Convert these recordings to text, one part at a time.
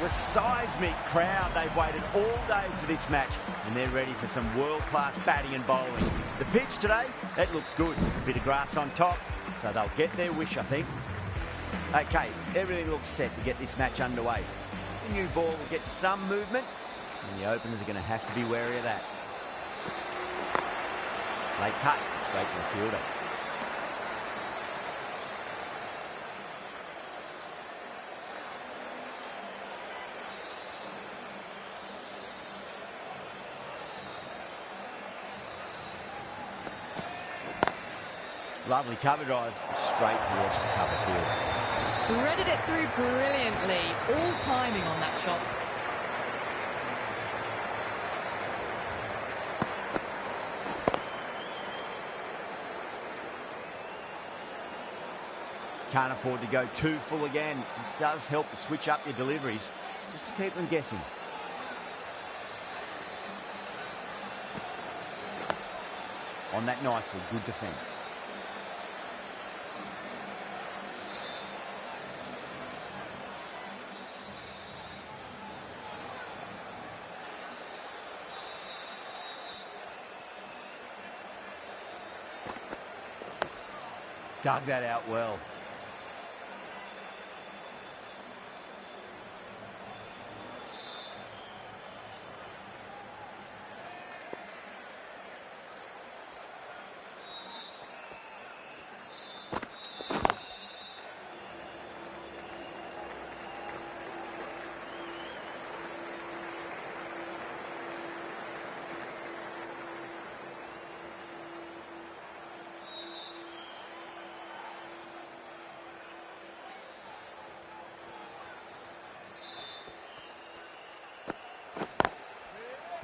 a seismic crowd. They've waited all day for this match, and they're ready for some world-class batting and bowling. The pitch today, that looks good. A bit of grass on top, so they'll get their wish, I think. Okay, everything looks set to get this match underway. The new ball will get some movement, and the openers are going to have to be wary of that. Late cut, straight to the fielder. Lovely cover drive, straight to the extra cover field. Threaded it through brilliantly. All timing on that shot. Can't afford to go too full again. It does help to switch up your deliveries, just to keep them guessing. On that nicely, good defence. Dug that out well.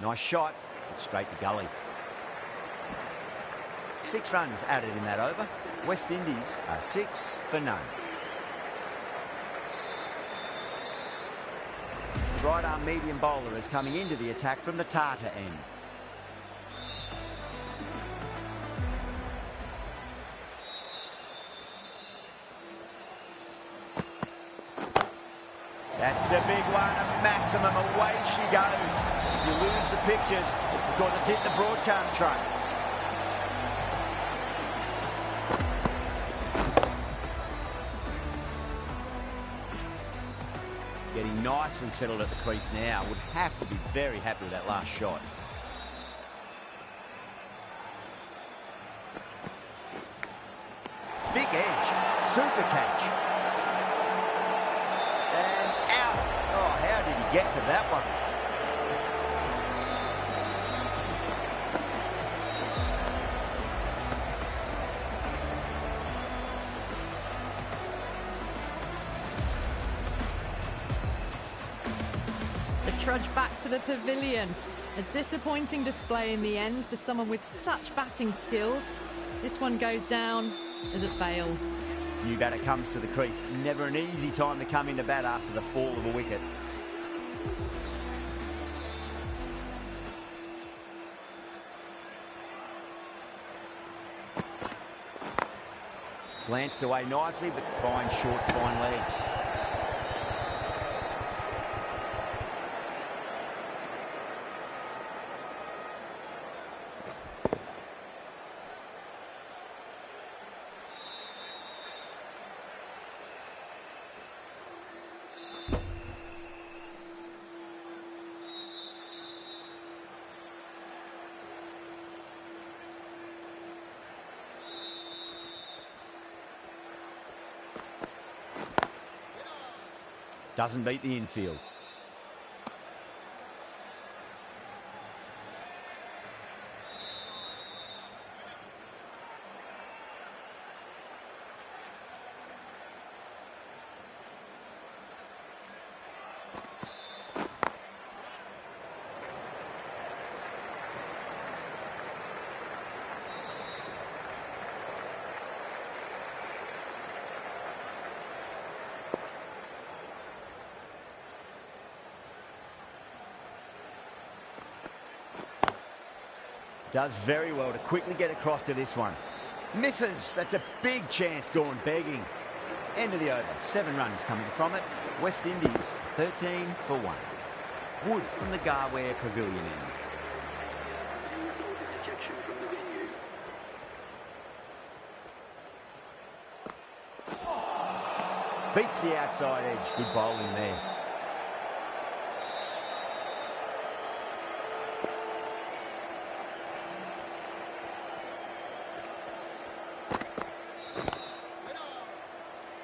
Nice shot, straight to gully. 6 runs added in that over. West Indies are 6 for none. The right arm medium bowler is coming into the attack from the Tata end. That's a big one, a maximum, away she goes. If you lose the pictures, it's because it's hit the broadcast truck. Getting nice and settled at the crease now. Would have to be very happy with that last shot. Thick edge, super catch. And out. Oh, how did he get to that one? Trudge back to the pavilion. A disappointing display in the end for someone with such batting skills. This one goes down as a fail. New batter comes to the crease. Never an easy time to come into bat after the fall of a wicket. Glanced away nicely, but fine short, fine leg. Doesn't beat the infield. Does very well to quickly get across to this one. Misses. That's a big chance gone begging. End of the over. 7 runs coming from it. West Indies 13 for 1. Wood from the Garware Pavilion end. Beats the outside edge. Good bowling there.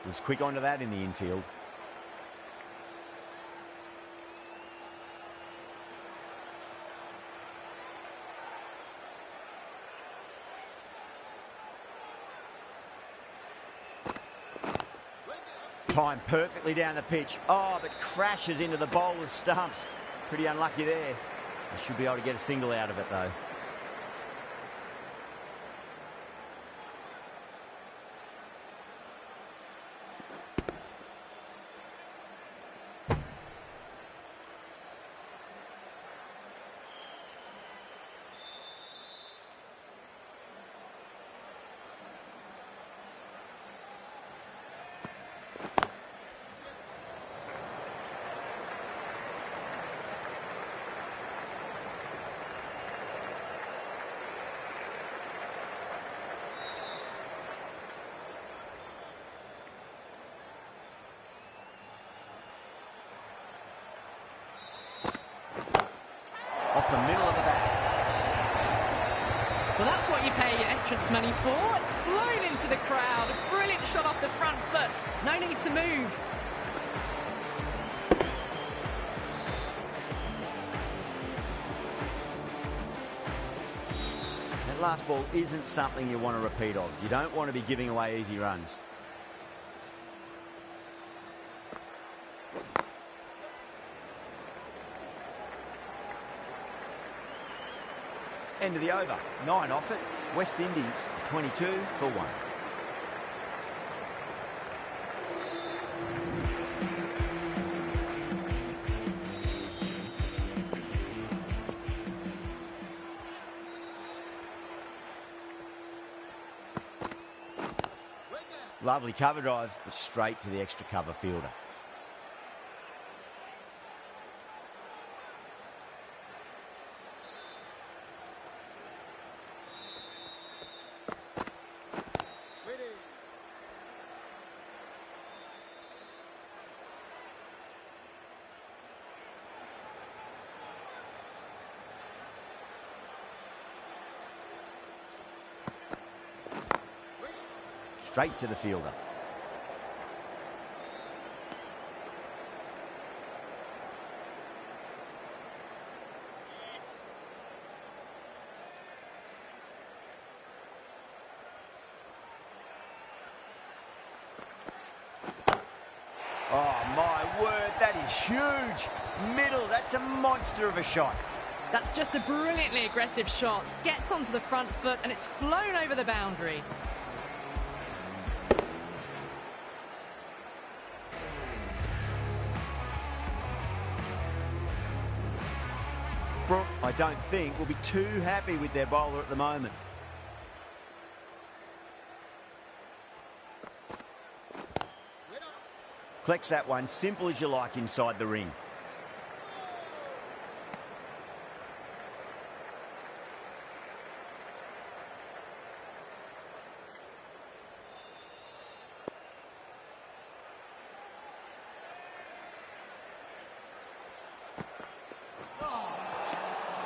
Was quick onto that in the infield. Timed perfectly down the pitch. Oh, but crashes into the bowler's stumps. Pretty unlucky there. They should be able to get a single out of it, though. Off the middle of the bat. Well, that's what you pay your entrance money for. It's flown into the crowd. A brilliant shot off the front foot. No need to move. That last ball isn't something you want to repeat of. You don't want to be giving away easy runs. End of the over. 9 off it. West Indies 22 for 1. Lovely cover drive, but straight to the extra cover fielder. Straight to the fielder. Oh, my word, that is huge. Middle, that's a monster of a shot. That's just a brilliantly aggressive shot. Gets onto the front foot and it's flown over the boundary. I don't think will be too happy with their bowler at the moment. Collects that one, simple as you like inside the ring.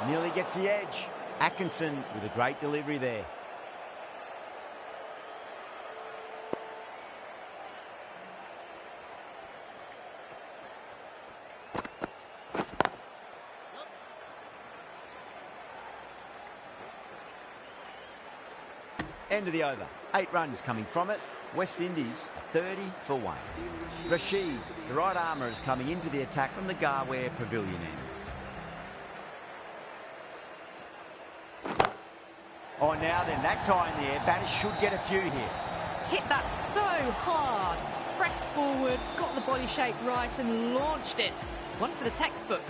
Nearly gets the edge. Atkinson with a great delivery there. End of the over. 8 runs coming from it. West Indies 30 for 1. Rashid, the right armour, is coming into the attack from the Garware Pavilion end. Oh, now then, that's high in the air. Batters should get a few here. Hit that so hard. Pressed forward, got the body shape right and launched it. One for the textbook.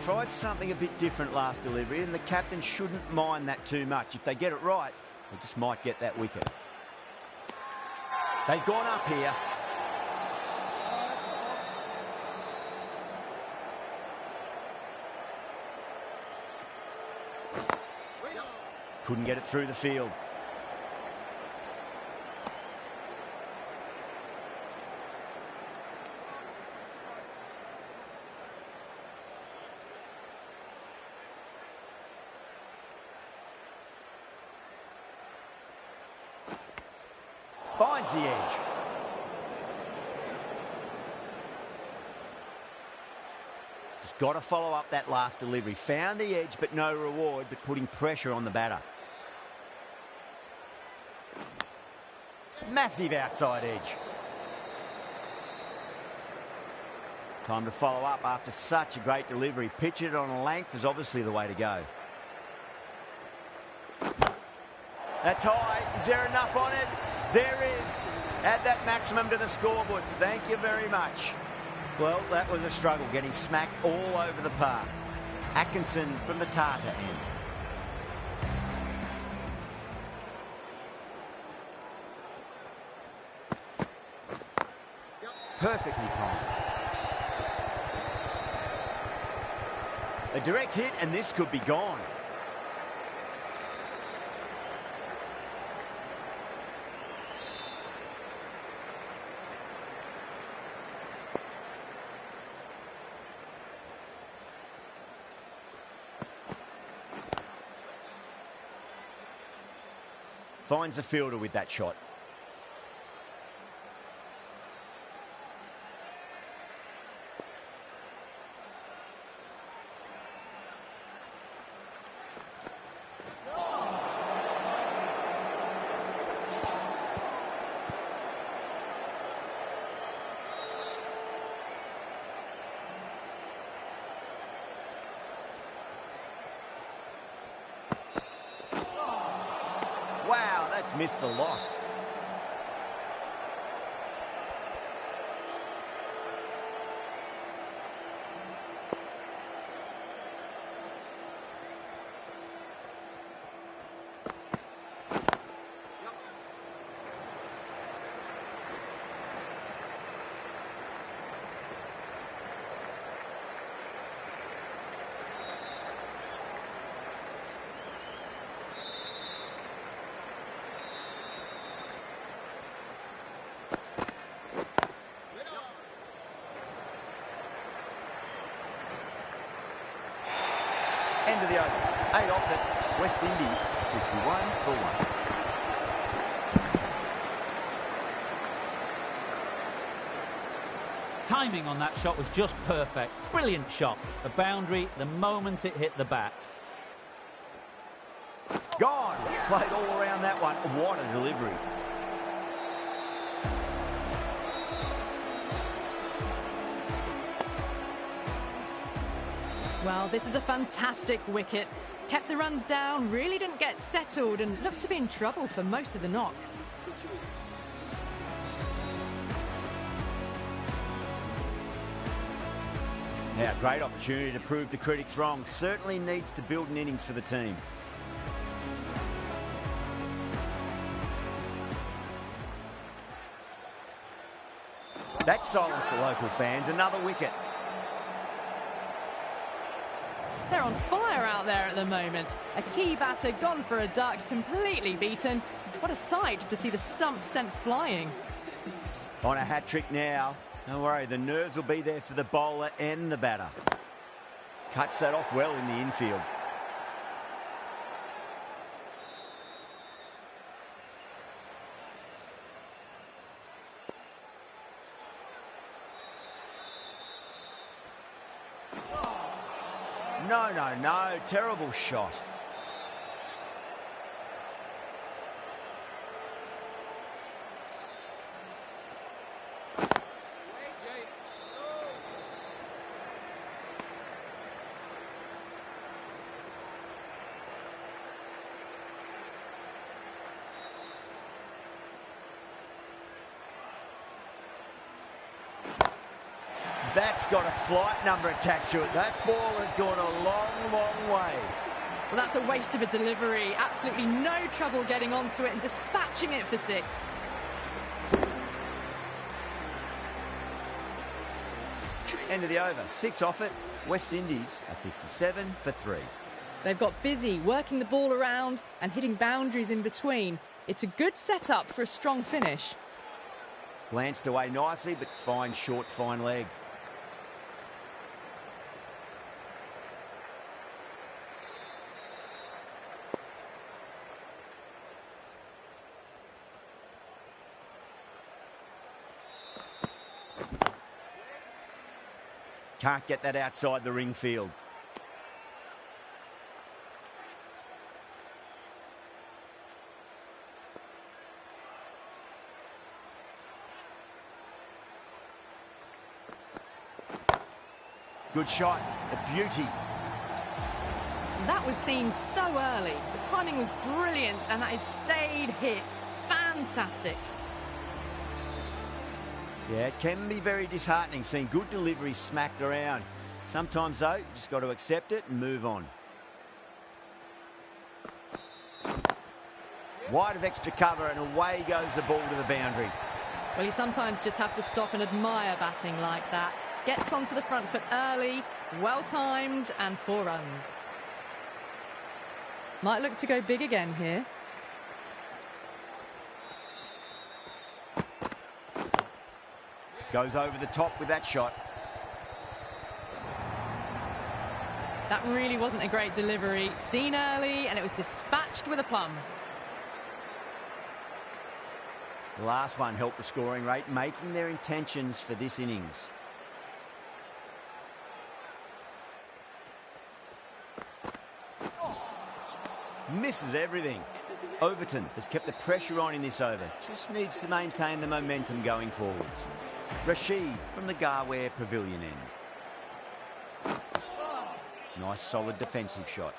Tried something a bit different last delivery, and the captain shouldn't mind that too much. If they get it right, They just might get that wicket. They've gone up here. Couldn't get it through the field. Finds the edge. Just got to follow up that last delivery. Found the edge, but no reward, but putting pressure on the batter. Massive outside edge. Time to follow up after such a great delivery. Pitch it on a length is obviously the way to go. That's high. Is there enough on it? There is. Add that maximum to the scoreboard. Thank you very much. Well, that was a struggle, getting smacked all over the park. Atkinson from the Tata end. Perfectly timed. A direct hit, and this could be gone. Finds the fielder with that shot. Wow, that's missed the lot. End of the over. 8 off it. West Indies 51 for 1. Timing on that shot was just perfect. Brilliant shot. A boundary the moment it hit the bat. Gone. Played all around that one. What a delivery. Well, this is a fantastic wicket. Kept the runs down, really didn't get settled and looked to be in trouble for most of the knock. Now, great opportunity to prove the critics wrong. Certainly needs to build an innings for the team. That silenced the local fans. Another wicket. They're on fire out there at the moment. A key batter gone for a duck, completely beaten. What a sight to see the stump sent flying. On a hat-trick now. Don't worry, the nerves will be there for the bowler and the batter. Cuts that off well in the infield. No. Terrible shot. That's got a flight number attached to it. That ball has gone a long, long way. Well, that's a waste of a delivery. Absolutely no trouble getting onto it and dispatching it for 6. End of the over. 6 off it. West Indies are 57 for 3. They've got busy working the ball around and hitting boundaries in between. It's a good setup for a strong finish. Glanced away nicely, but fine short, fine leg. Can't get that outside the ring field. Good shot, a beauty. That was seen so early. The timing was brilliant and that has stayed hit. Fantastic. Yeah, it can be very disheartening seeing good deliveries smacked around. Sometimes, though, you just got to accept it and move on. Wide of extra cover and away goes the ball to the boundary. Well, you sometimes just have to stop and admire batting like that. Gets onto the front foot early, well-timed, and 4 runs. Might look to go big again here. Goes over the top with that shot. That really wasn't a great delivery. Seen early, and it was dispatched with a plum. The last one helped the scoring rate, making their intentions for this innings. Misses everything. Overton has kept the pressure on in this over. Just needs to maintain the momentum going forwards. Rashid from the Garware Pavilion end. Nice solid defensive shot.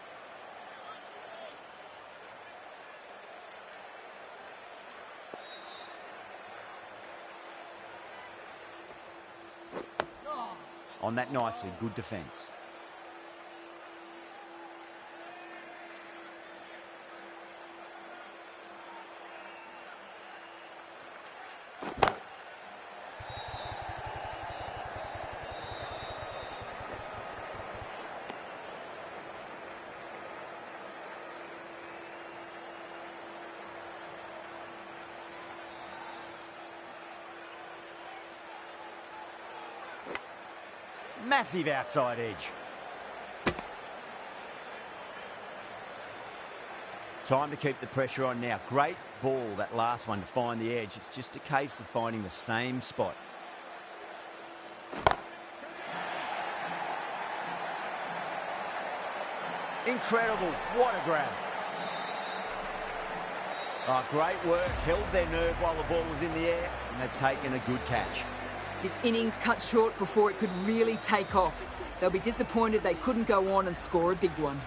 On that nicely, good defence. Massive outside edge. Time to keep the pressure on now. Great ball, that last one, to find the edge. It's just a case of finding the same spot. Incredible. What a grab. Oh, great work. Held their nerve while the ball was in the air, and they've taken a good catch. This innings cut short before it could really take off. They'll be disappointed they couldn't go on and score a big one.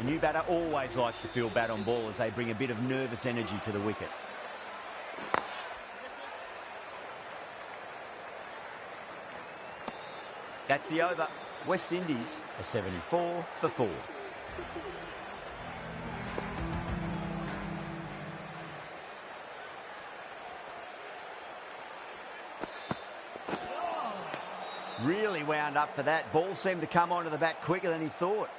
A new batter always likes to feel bat on ball as they bring a bit of nervous energy to the wicket. That's the over. West Indies are 74 for 4. Really wound up for that. Ball seemed to come onto the bat quicker than he thought.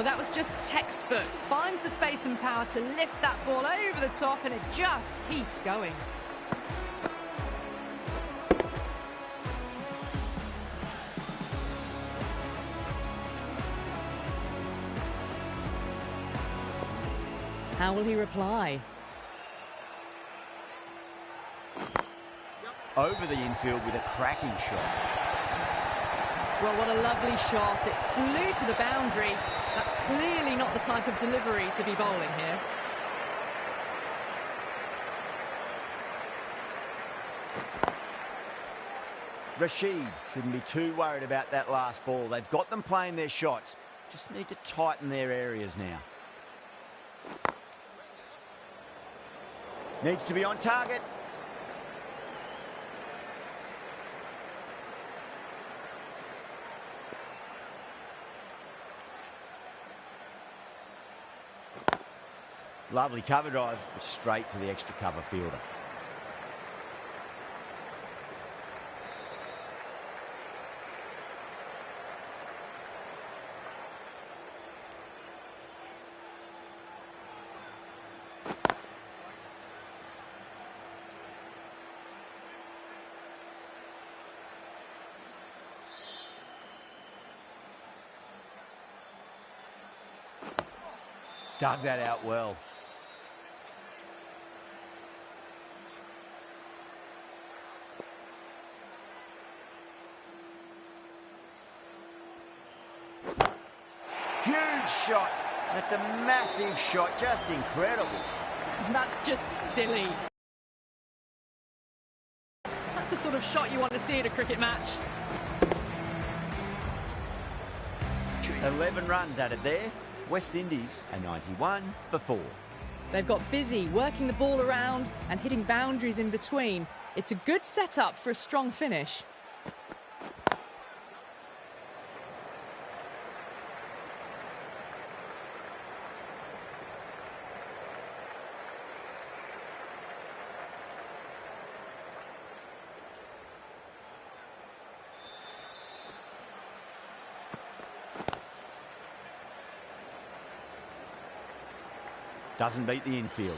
that was just textbook. Finds the space and power to lift that ball over the top, and it just keeps going. How will he reply? Over the infield with a cracking shot. Well, what a lovely shot. It flew to the boundary. That's clearly not the type of delivery to be bowling here. Rashid shouldn't be too worried about that last ball. They've got them playing their shots. Just need to tighten their areas now. Needs to be on target. Lovely cover drive, straight to the extra cover fielder. Dug that out well. Huge shot. That's a massive shot. Just incredible. That's just silly. That's the sort of shot you want to see at a cricket match. 11 runs added there. West Indies are 91 for 4. They've got busy working the ball around and hitting boundaries in between. It's a good setup for a strong finish. Doesn't beat the infield.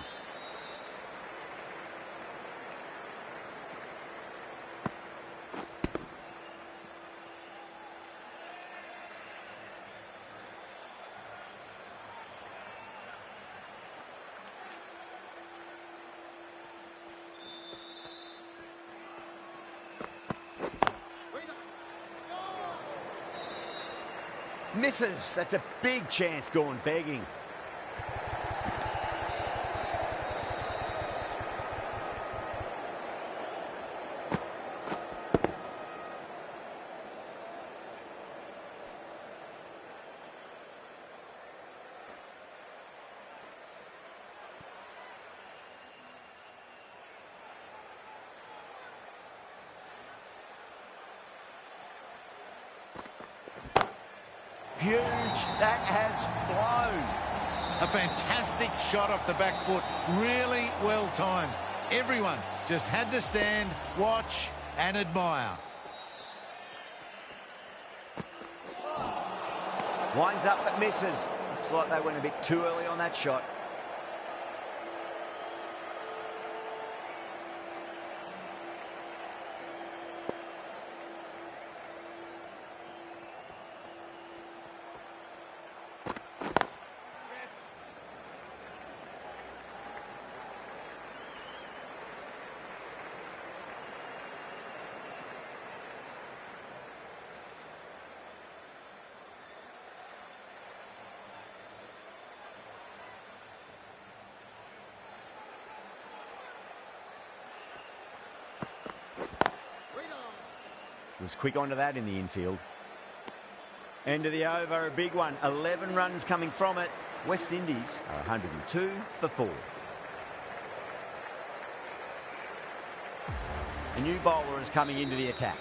Misses. That's a big chance going begging. Huge. That has flown. A fantastic shot off the back foot. Really well timed. Everyone just had to stand, watch and admire. Winds up but misses. Looks like they went a bit too early on that shot. Was quick onto that in the infield. End of the over, a big one. 11 runs coming from it. West Indies are 102 for 4. A new bowler is coming into the attack.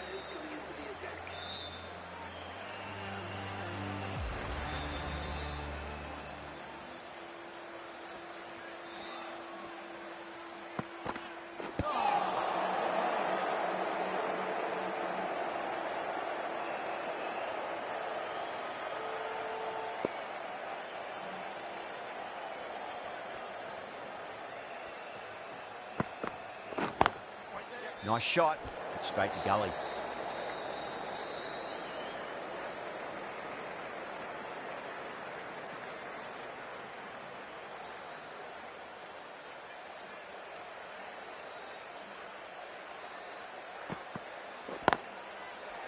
Nice shot, but straight to gully.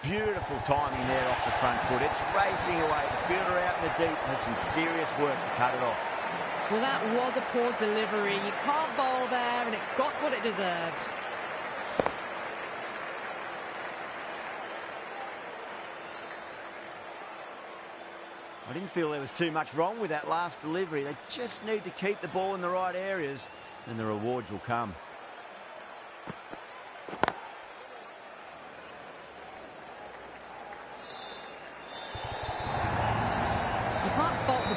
Beautiful timing there off the front foot. It's racing away. The fielder out in the deep has some serious work to cut it off. Well, that was a poor delivery. You can't bowl there, and it got what it deserved. I didn't feel there was too much wrong with that last delivery. They just need to keep the ball in the right areas, and the rewards will come.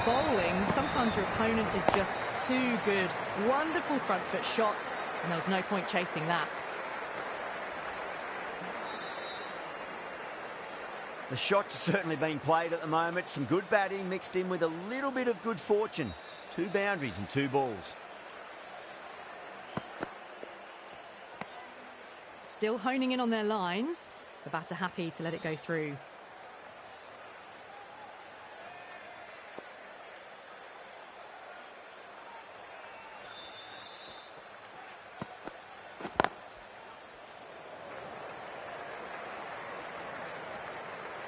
Bowling, sometimes your opponent is just too good. Wonderful front foot shot, and there was no point chasing that. The shots are certainly being played at the moment. Some good batting mixed in with a little bit of good fortune. 2 boundaries and 2 balls. Still honing in on their lines. The batter happy to let it go through.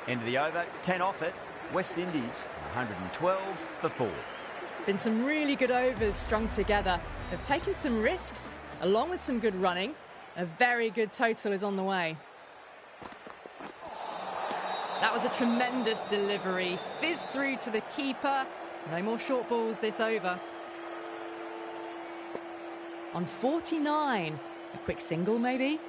End of the over, 10 off it. West Indies, 112 for 4. Been some really good overs strung together. They've taken some risks, along with some good running. A very good total is on the way. That was a tremendous delivery. Fizzed through to the keeper. No more short balls this over. On 49. A quick single, maybe?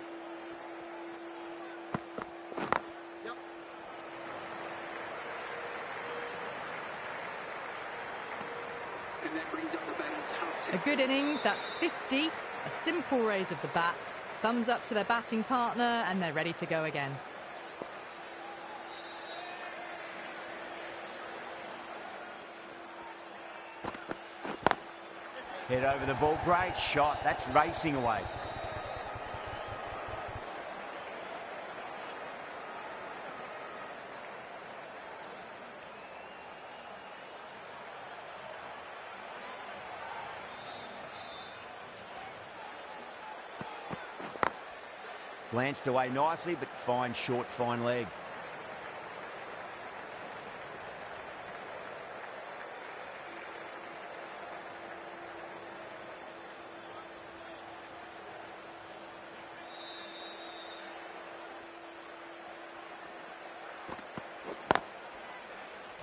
A good innings, that's 50. A simple raise of the bats. Thumbs up to their batting partner, and they're ready to go again. Head over the ball, great shot. That's racing away. Glanced away nicely, but fine short, fine leg.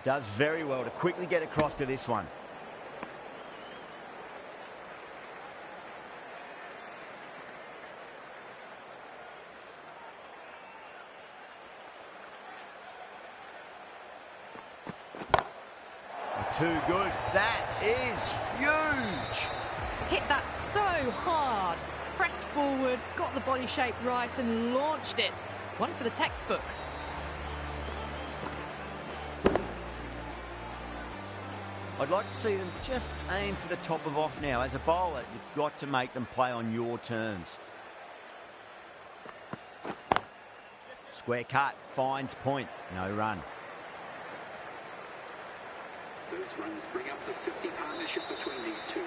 Does very well to quickly get across to this one. Too good. That is huge. Hit that so hard. Pressed forward, got the body shape right and launched it. One for the textbook. I'd like to see them just aim for the top of off now. As a bowler, you've got to make them play on your terms. Square cut, finds point, no run. Those runs bring up the 50 partnership between these two.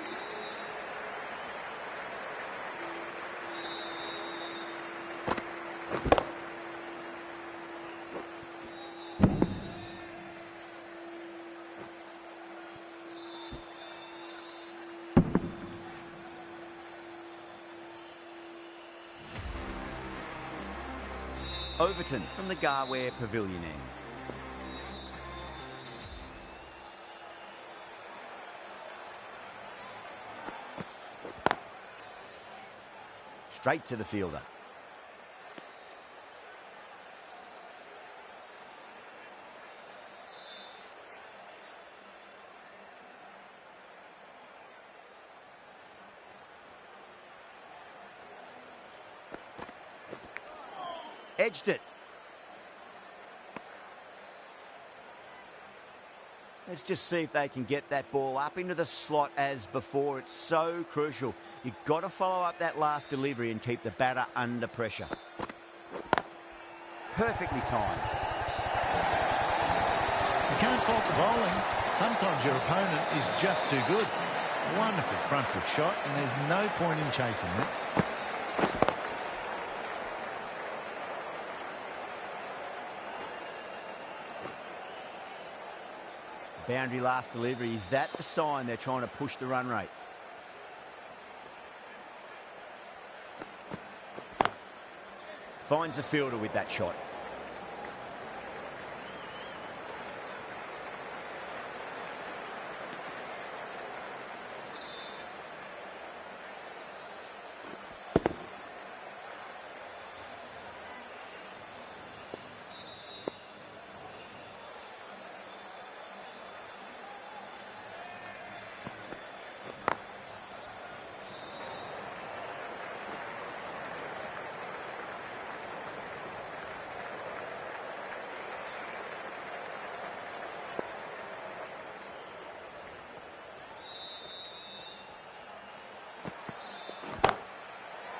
Overton from the Garware Pavilion end. Straight to the fielder. Edged it. Let's just see if they can get that ball up into the slot as before. It's so crucial. You've got to follow up that last delivery and keep the batter under pressure. Perfectly timed. You can't fault the bowling. Sometimes your opponent is just too good. Wonderful front foot shot, and there's no point in chasing it. Boundary last delivery. Is that the sign they're trying to push the run rate? Finds the fielder with that shot.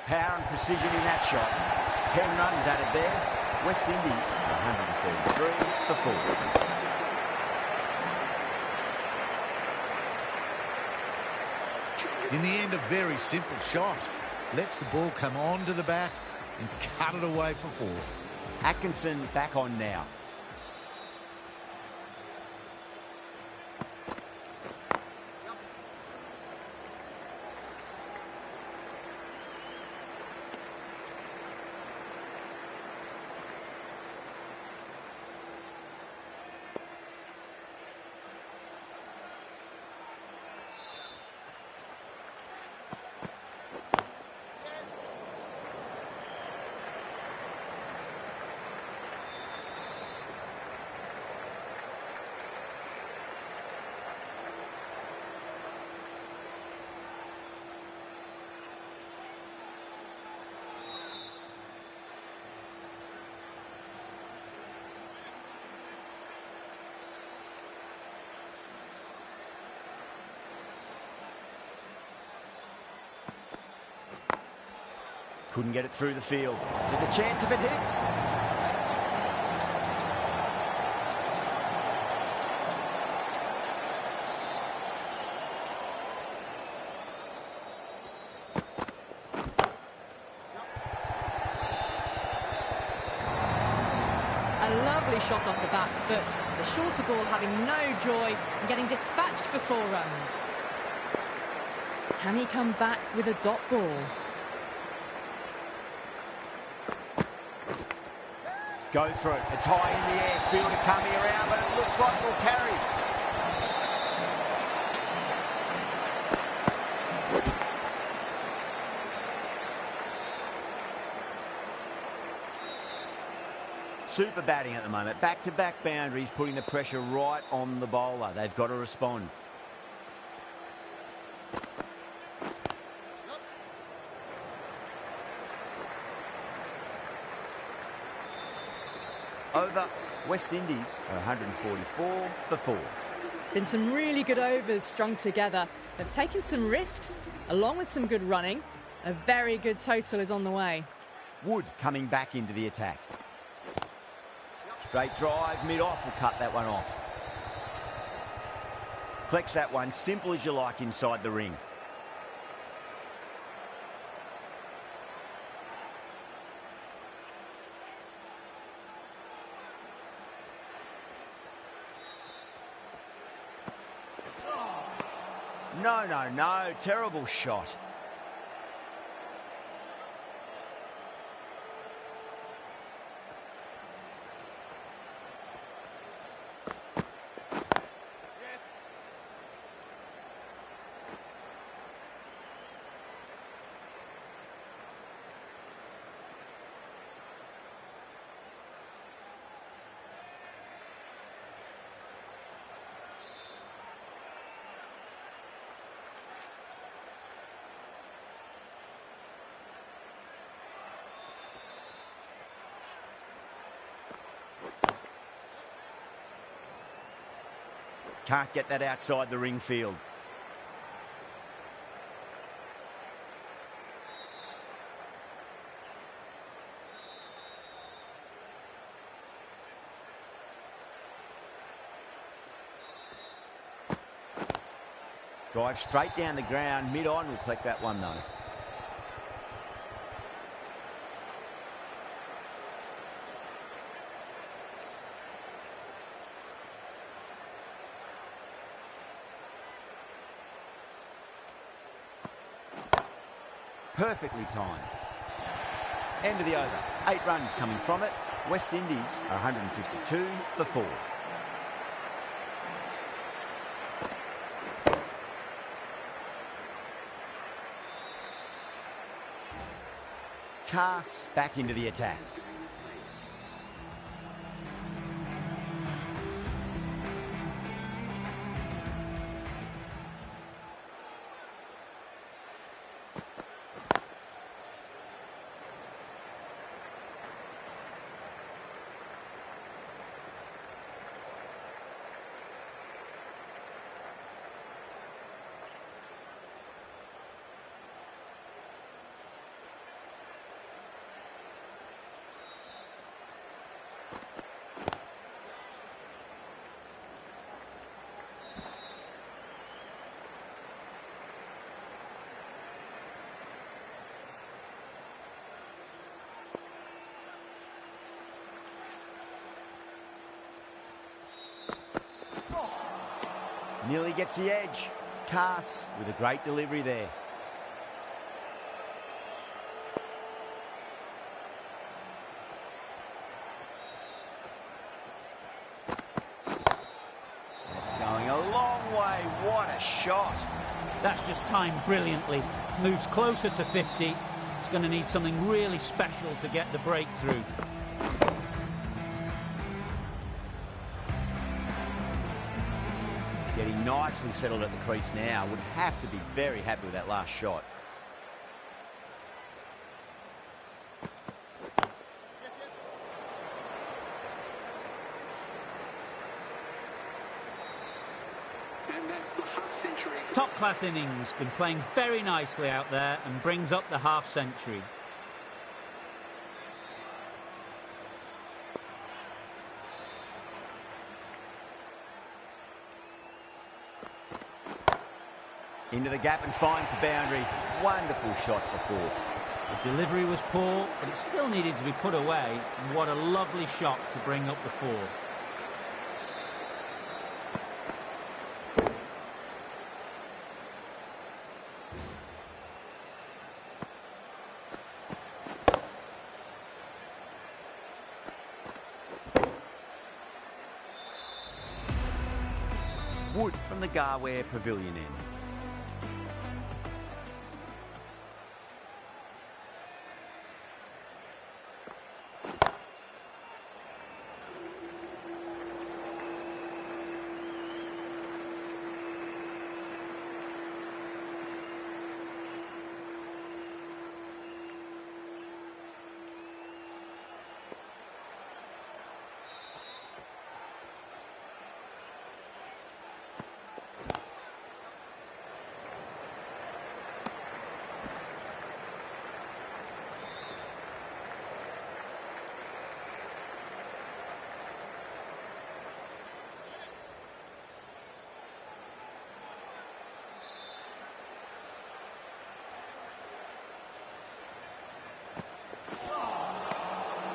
Power and precision in that shot. 10 runs added there. West Indies 133 for 4. In the end, a very simple shot. Lets the ball come onto the bat and cut it away for 4. Atkinson back on now. Couldn't get it through the field. There's a chance if it hits. A lovely shot off the back foot. The shorter ball having no joy and getting dispatched for 4 runs. Can he come back with a dot ball? Go through it. It's high in the air. Fielder coming around, but it looks like it'll carry. Super batting at the moment. Back-to-back boundaries, putting the pressure right on the bowler. They've got to respond. Over. West Indies are 144 for 4. Been some really good overs strung together. They've taken some risks, along with some good running. A very good total is on the way. Wood coming back into the attack. Straight drive, mid-off will cut that one off. Collects that one, simple as you like inside the ring. No, terrible shot. Can't get that outside the ring field. Drive straight down the ground. Mid-on will collect that one, though. Perfectly timed. End of the over. 8 runs coming from it. West Indies are 152 for 4. Cass back into the attack. Nearly gets the edge. Cass with a great delivery there. That's going a long way. What a shot. That's just timed brilliantly. Moves closer to 50. It's going to need something really special to get the breakthrough. Getting nicely settled at the crease now. Would have to be very happy with that last shot. And that's the half-century. Top-class innings. Been playing very nicely out there and brings up the half-century. Into the gap and finds the boundary. Wonderful shot for 4. The delivery was poor, but it still needed to be put away. And what a lovely shot to bring up the 4. Wood from the Garware Pavilion end.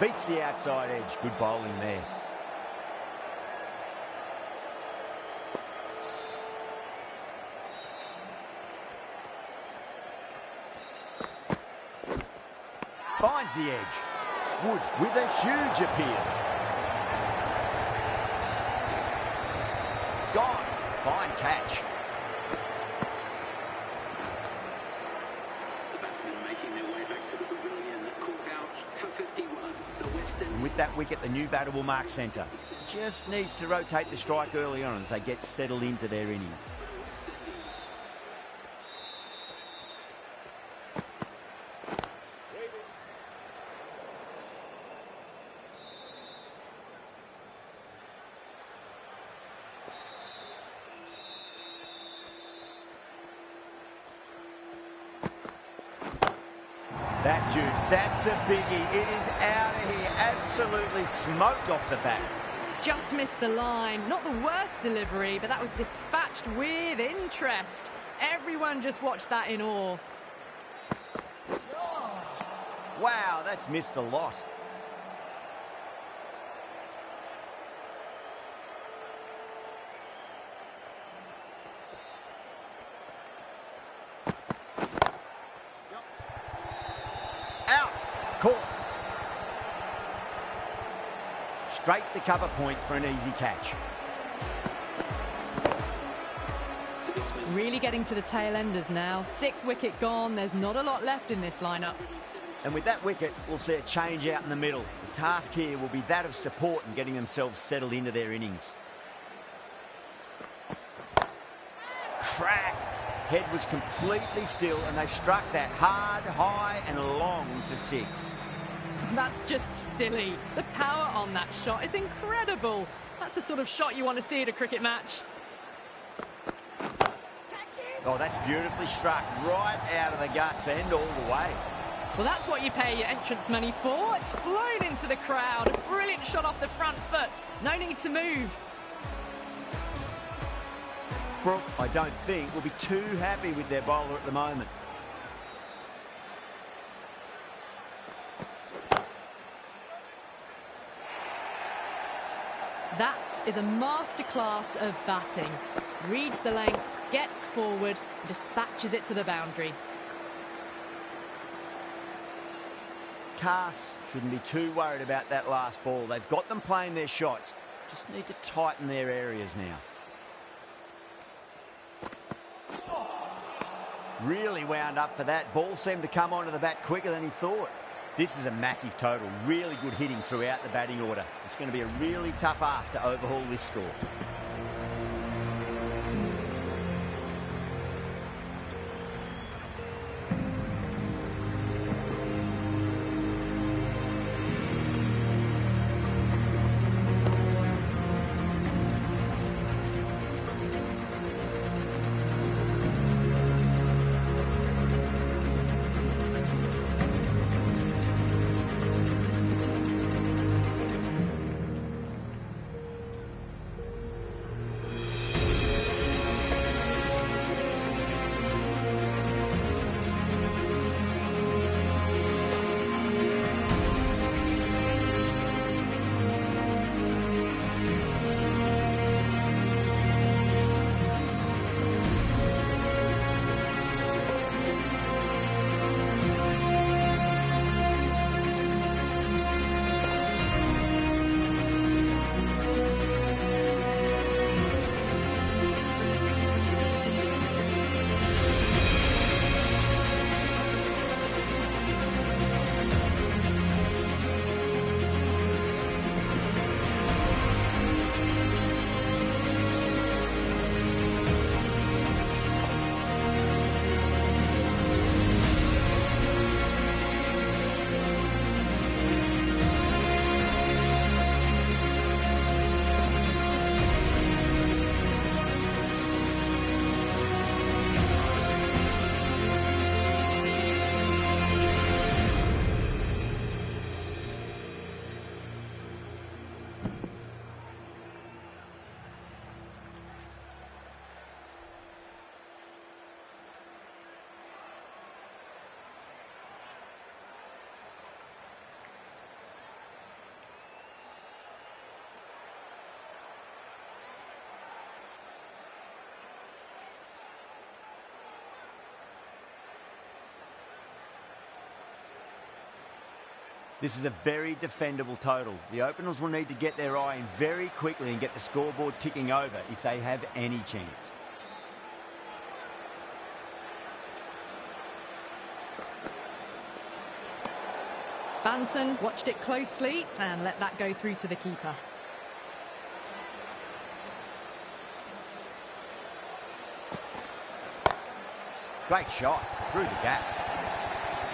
Beats the outside edge. Good bowling there. Finds the edge. Wood with a huge appeal. Gone. Fine catch. The batsmen making their way back to the pavilion, called out for 51. The Western. And with that wicket, the new batter will mark centre. Just needs to rotate the strike early on as they get settled into their innings. That's huge. That's a biggie. It is out of here. Absolutely smoked off the bat. Just missed the line. Not the worst delivery, but that was dispatched with interest. Everyone just watched that in awe. Wow, that's missed a lot. Out. Caught. Straight to cover point for an easy catch. Really getting to the tail enders now. 6th wicket gone. There's not a lot left in this lineup. And with that wicket, we'll see a change out in the middle. The task here will be that of support and getting themselves settled into their innings. Crack! Head was completely still and they struck that hard, high and long for 6. That's just silly. The power on that shot is incredible. That's the sort of shot you want to see at a cricket match. Oh, that's beautifully struck. Right out of the guts and all the way. Well, that's what you pay your entrance money for. It's flown into the crowd. A brilliant shot off the front foot. No need to move. Brooke, I don't think, will be too happy with their bowler at the moment. That is a masterclass of batting. Reads the length, gets forward, dispatches it to the boundary. Cass shouldn't be too worried about that last ball. They've got them playing their shots. Just need to tighten their areas now. Really wound up for that. Ball seemed to come onto the bat quicker than he thought. This is a massive total. Really good hitting throughout the batting order. It's going to be a really tough ask to overhaul this score. This is a very defendable total. The openers will need to get their eye in very quickly and get the scoreboard ticking over if they have any chance. Banton watched it closely and let that go through to the keeper. Great shot through the gap.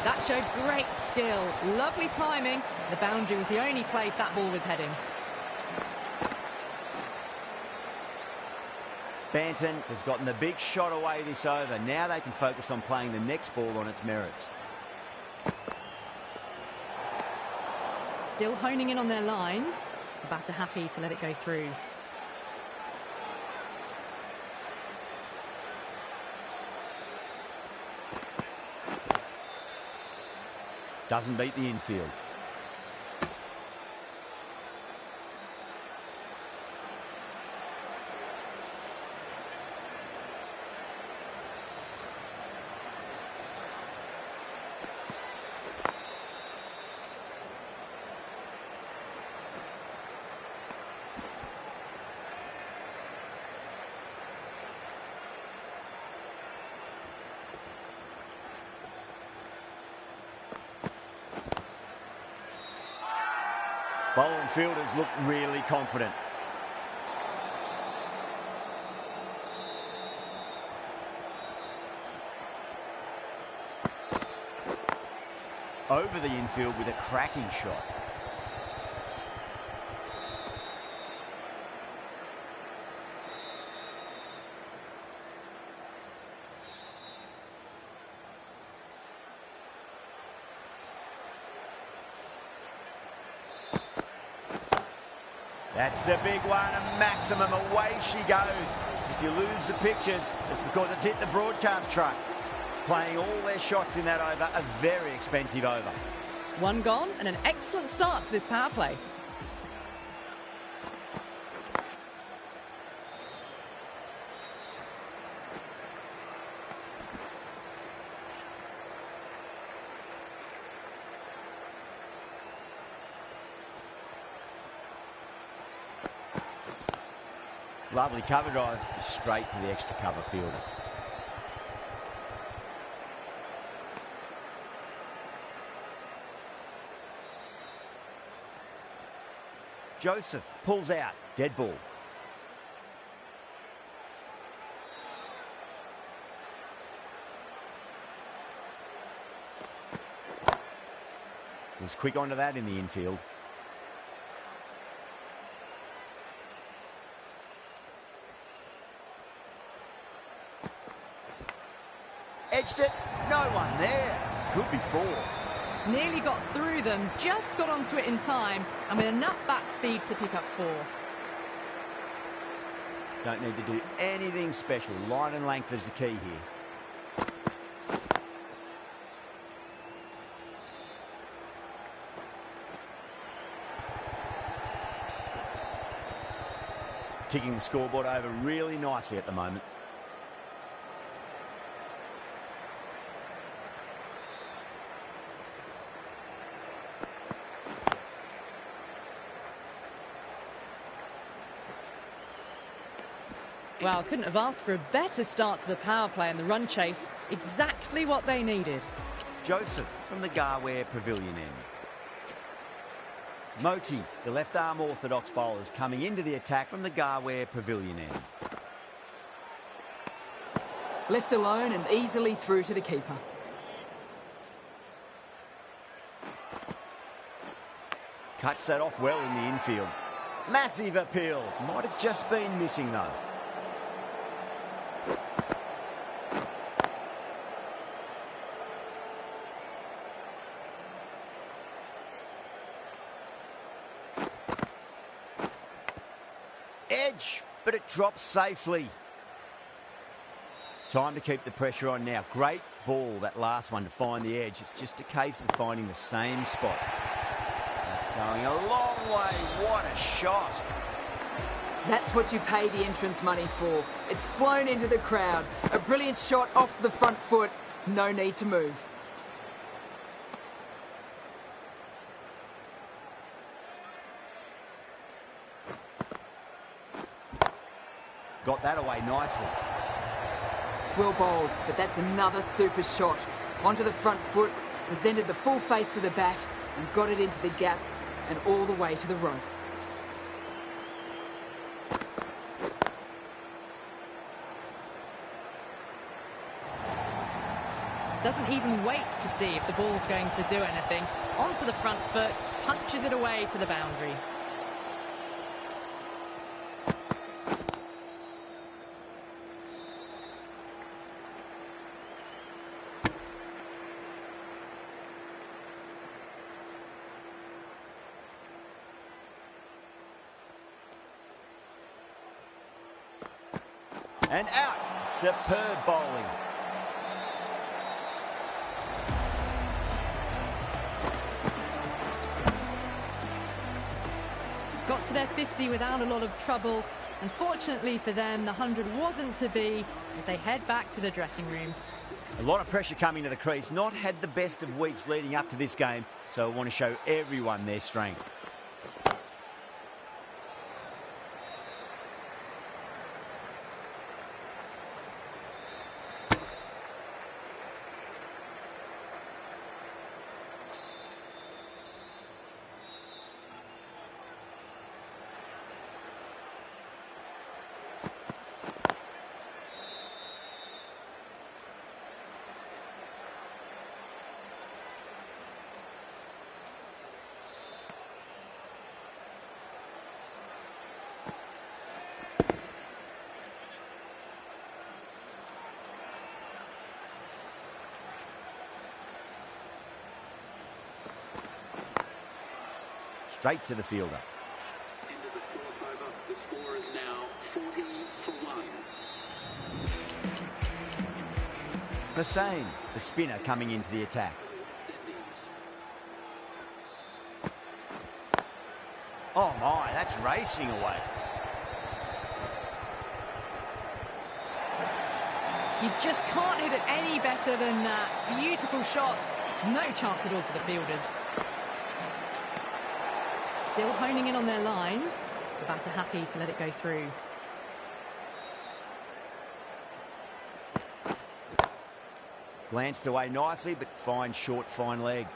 That showed great skill. Lovely timing. The boundary was the only place that ball was heading. Banton has gotten the big shot away this over. Now they can focus on playing the next ball on its merits. still honing in on their lines. The batter happy to let it go through. Doesn't beat the infield. Bowling fielders look really confident. Over the infield with a cracking shot. That's a big one, a maximum. Away she goes. If you lose the pictures, it's because it's hit the broadcast truck. Playing all their shots in that over, a very expensive over. One gone and an excellent start to this power play. Lovely cover drive, straight to the extra cover fielder. Joseph pulls out, dead ball. Was quick onto that in the infield. Edged it, no one there. Could be four. Nearly got through them, just got onto it in time, and with enough bat speed to pick up four. Don't need to do anything special. Line and length is the key here. Ticking the scoreboard over really nicely at the moment. Well, couldn't have asked for a better start to the power play and the run chase. Exactly what they needed. Joseph from the Garware Pavilion end. Moti, the left-arm orthodox bowlers, coming into the attack from the Garware Pavilion end. Left alone and easily through to the keeper. Cuts that off well in the infield. Massive appeal. Might have just been missing though. Edge, but it drops safely. Time to keep the pressure on now. Great ball, that last one, to find the edge. It's just a case of finding the same spot. That's going a long way. What a shot. That's what you pay the entrance money for. It's flown into the crowd. A brilliant shot off the front foot. No need to move. Got that away nicely. Well bowled, but that's another super shot. Onto the front foot, presented the full face of the bat and got it into the gap and all the way to the rope. Doesn't even wait to see if the ball's going to do anything. Onto the front foot, punches it away to the boundary. And out. Superb bowling. Got to their 50 without a lot of trouble. Unfortunately for them, the 100 wasn't to be as they head back to the dressing room. A lot of pressure coming to the crease. Not had the best of weeks leading up to this game, so I want to show everyone their strength. Straight to the fielder. End of the fourth over. The score is now 40 for 1. Hussain, the spinner, coming into the attack. Oh my, that's racing away. You just can't hit it any better than that. Beautiful shot. No chance at all for the fielders. Still honing in on their lines. The batter happy to let it go through. Glanced away nicely, but fine short, fine leg.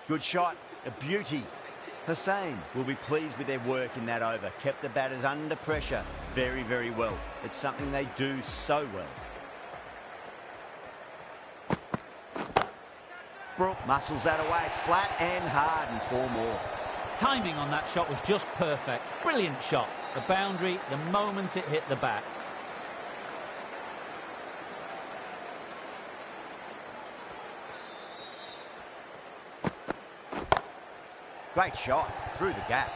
Good shot, a beauty. Hussain will be pleased with their work in that over. Kept the batters under pressure very, very well. It's something they do so well. Brook muscles that away, flat and hard, and 4 more. Timing on that shot was just perfect. Brilliant shot. The boundary the moment it hit the bat. Great shot through the gap.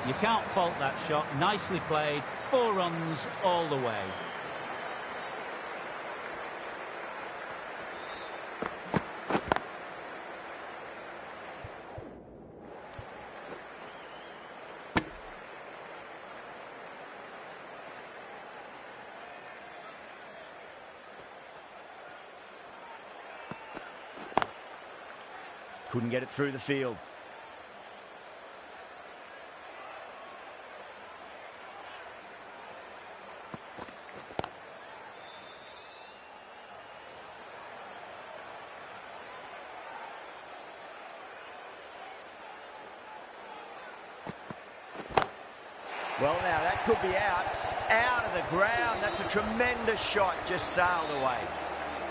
You can't fault that shot. Nicely played. 4 runs all the way. Couldn't get it through the field. Well, now that could be out of the ground. That's a tremendous shot, just sailed away.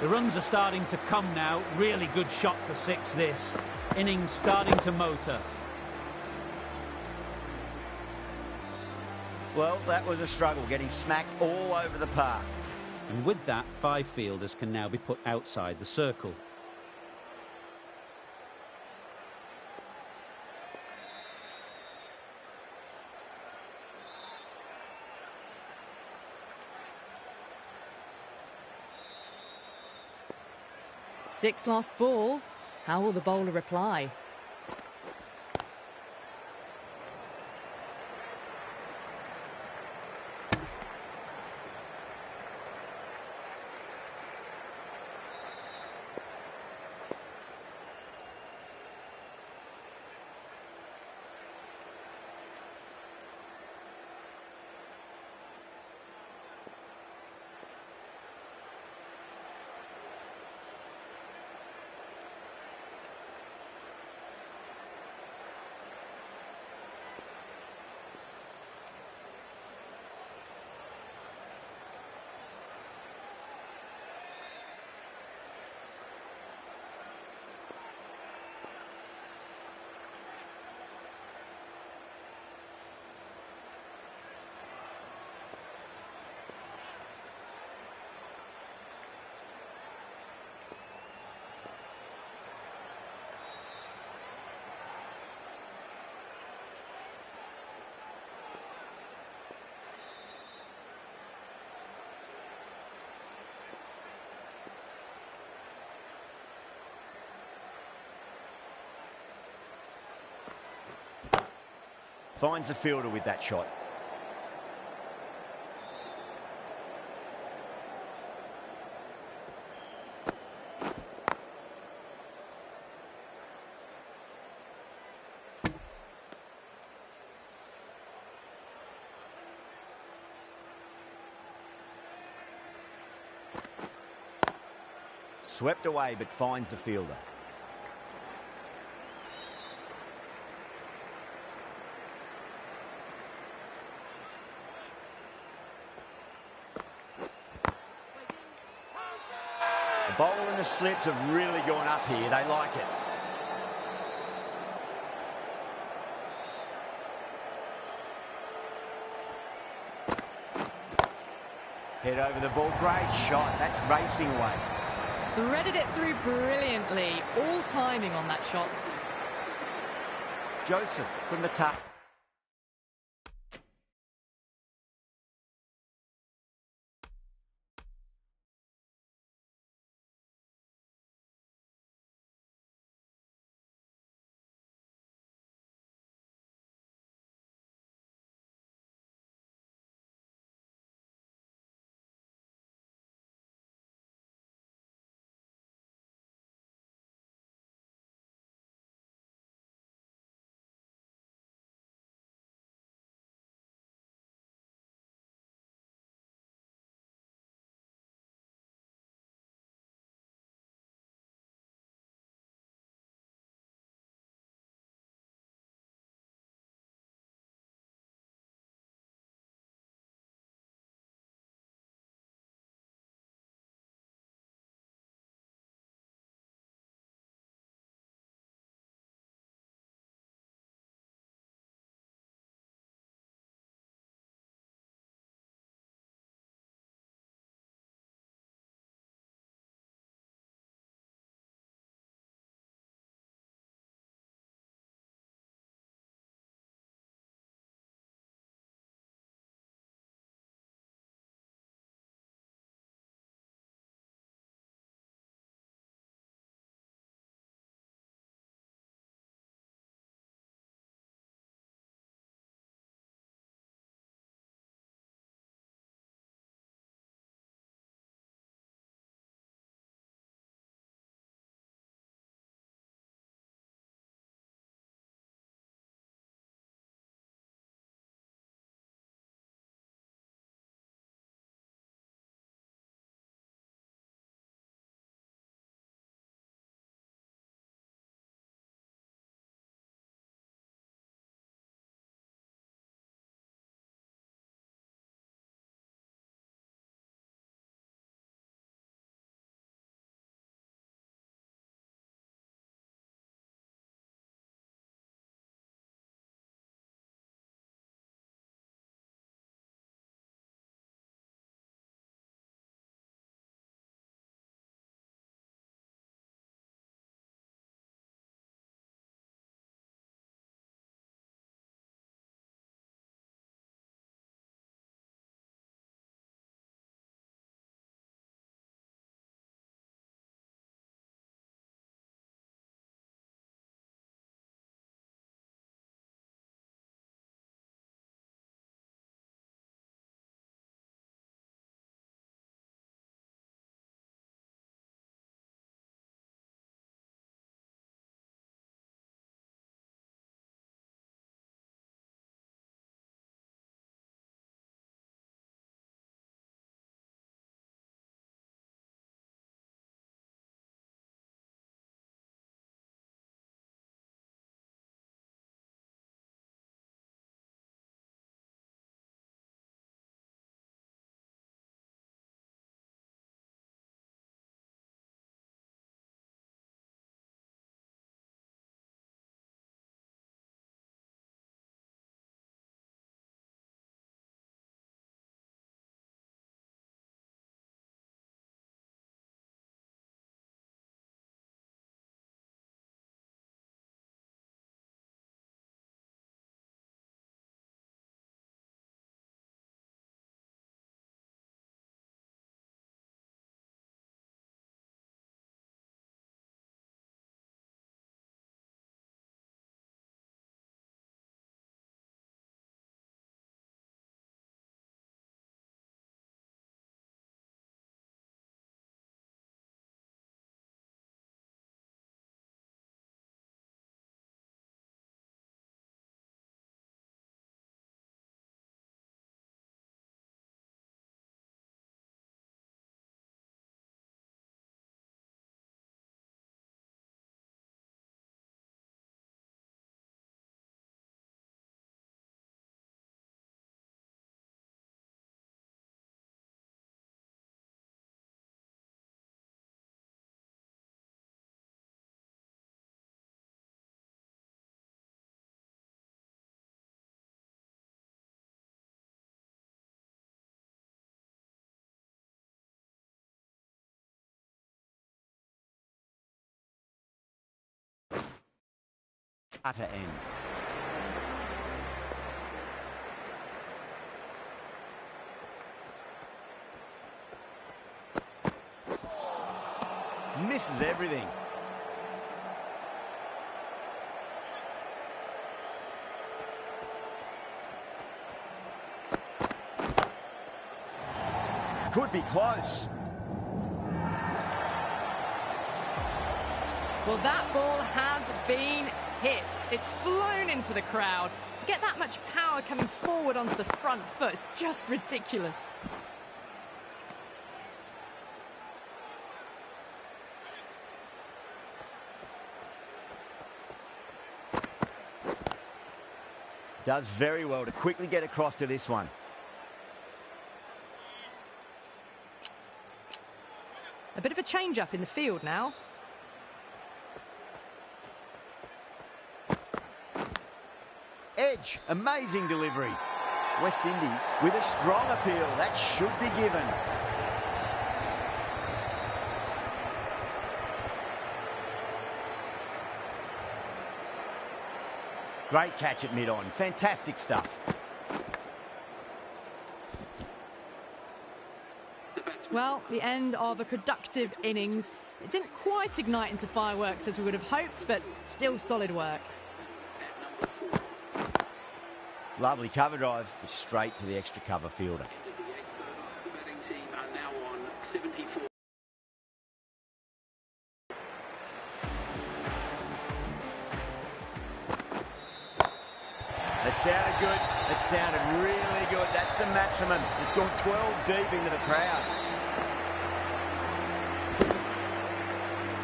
The runs are starting to come now. Really good shot for 6 this. Innings starting to motor. Well, that was a struggle, getting smacked all over the park. And with that, 5 fielders can now be put outside the circle. Six lost ball. How will the bowler reply? Finds the fielder with that shot. Swept away, but finds the fielder. The bowl and the slips have really gone up here. They like it. Head over the ball. Great shot. That's racing away. Threaded it through brilliantly. All timing on that shot. Joseph from the tuck. utter end. Misses everything. Could be close. Well, that ball has been hit. It's flown into the crowd. To get that much power coming forward onto the front foot is just ridiculous. Does very well to quickly get across to this one. A bit of a change-up in the field now. Edge, amazing delivery. West Indies with a strong appeal. That should be given. Great catch at mid-on. Fantastic stuff. Well, the end of a productive innings. It didn't quite ignite into fireworks as we would have hoped, but still solid work. Lovely cover drive, straight to the extra cover fielder. The batting team are now on 74. That sounded good. That sounded really good. That's a maximum. It's gone 12 deep into the crowd.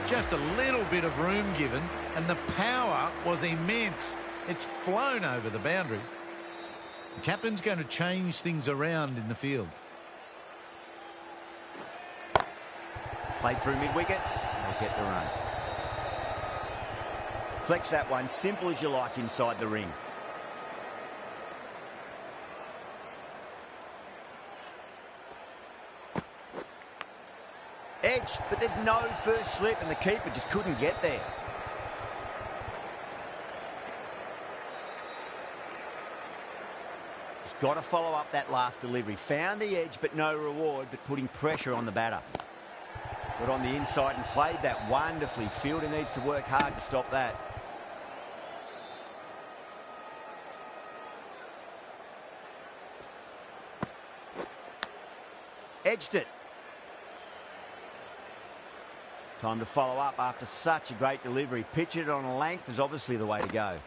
Just a little bit of room given, and the power was immense. It's flown over the boundary. The captain's going to change things around in the field. Played through mid-wicket. They'll get the run. Collects that one, simple as you like, inside the ring. Edge, but there's no first slip and the keeper just couldn't get there. Just got to follow up that last delivery. Found the edge, but no reward, but putting pressure on the batter. Got on the inside and played that wonderfully. Fielder needs to work hard to stop that. Edged it. Time to follow up after such a great delivery. Pitch it on a length is obviously the way to go.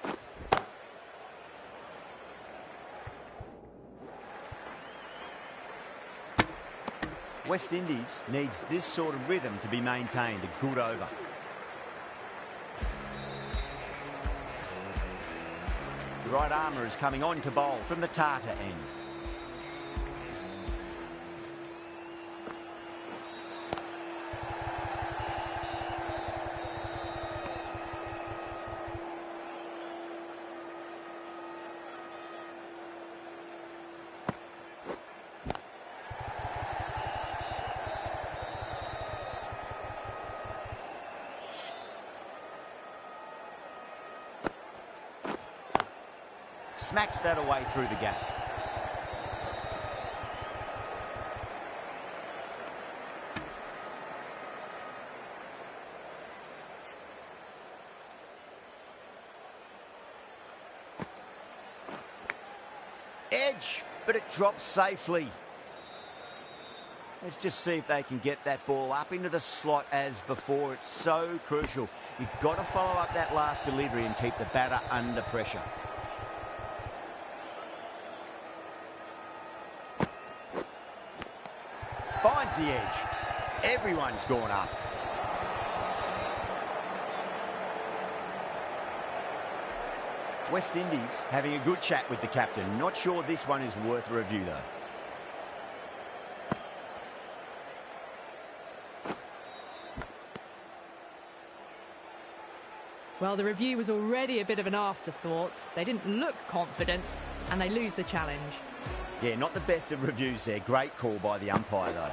West Indies needs this sort of rhythm to be maintained. A good over. The right armour is coming on to bowl from the Tata end. Smacks that away through the gap. Edge, but it drops safely. Let's just see if they can get that ball up into the slot as before. It's so crucial. You've got to follow up that last delivery and keep the batter under pressure. Finds the edge. Everyone's gone up. West Indies having a good chat with the captain. Not sure this one is worth a review though. Well, the review was already a bit of an afterthought. They didn't look confident, and they lose the challenge. Yeah, not the best of reviews there. Great call by the umpire, though.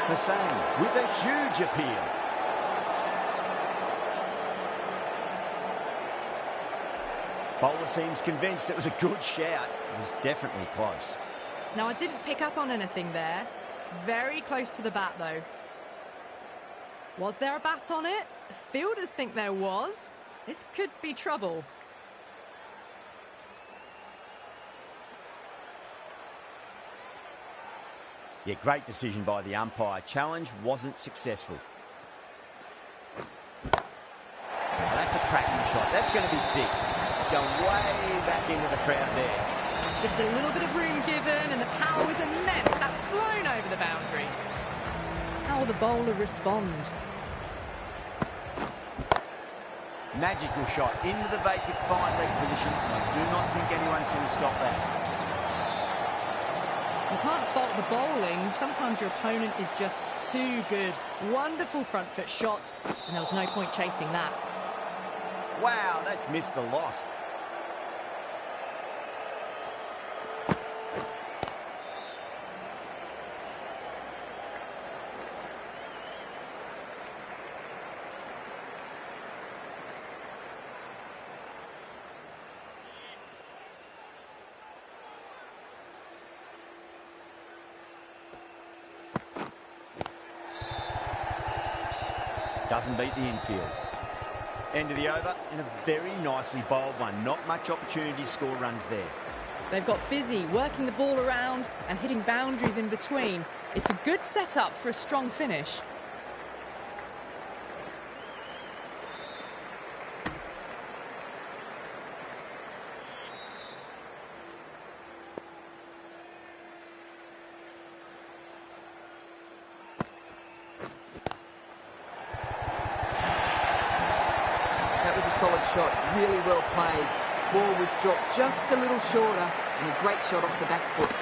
Hussain with a huge appeal. Bowler seems convinced it was a good shout. It was definitely close. Now, I didn't pick up on anything there. Very close to the bat, though. Was there a bat on it? Fielders think there was. This could be trouble. Yeah, great decision by the umpire. Challenge wasn't successful. Oh, that's a cracking shot. That's going to be 6. It's going way back into the crowd there. Just a little bit of room given, and the power was immense. That's flown over the boundary. How will the bowler respond? Magical shot into the vacant fine leg position. I do not think anyone's going to stop that. You can't fault the bowling. Sometimes your opponent is just too good. Wonderful front foot shot, and there was no point chasing that. Wow, that's missed the lot. Doesn't beat the infield. End of the over, and a very nicely bowled one. Not much opportunity to score runs there. They've got busy working the ball around and hitting boundaries in between. It's a good setup for a strong finish. Solid shot, really well played. Ball was dropped just a little shorter and a great shot off the back foot.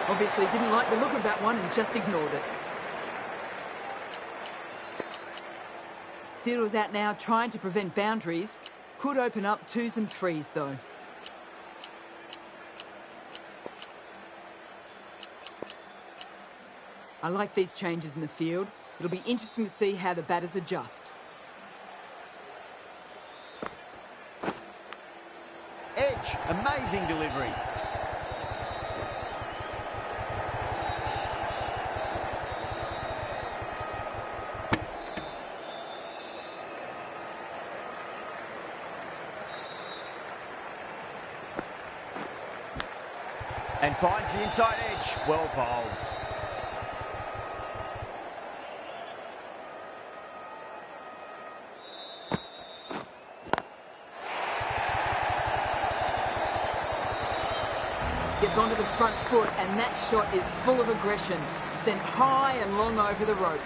Obviously didn't like the look of that one and just ignored it. Fielder's out now trying to prevent boundaries. Could open up 2s and 3s though. I like these changes in the field. It'll be interesting to see how the batters adjust. Edge, amazing delivery. And finds the inside edge. Well bowled. Gets onto the front foot, and that shot is full of aggression. Sent high and long over the rope.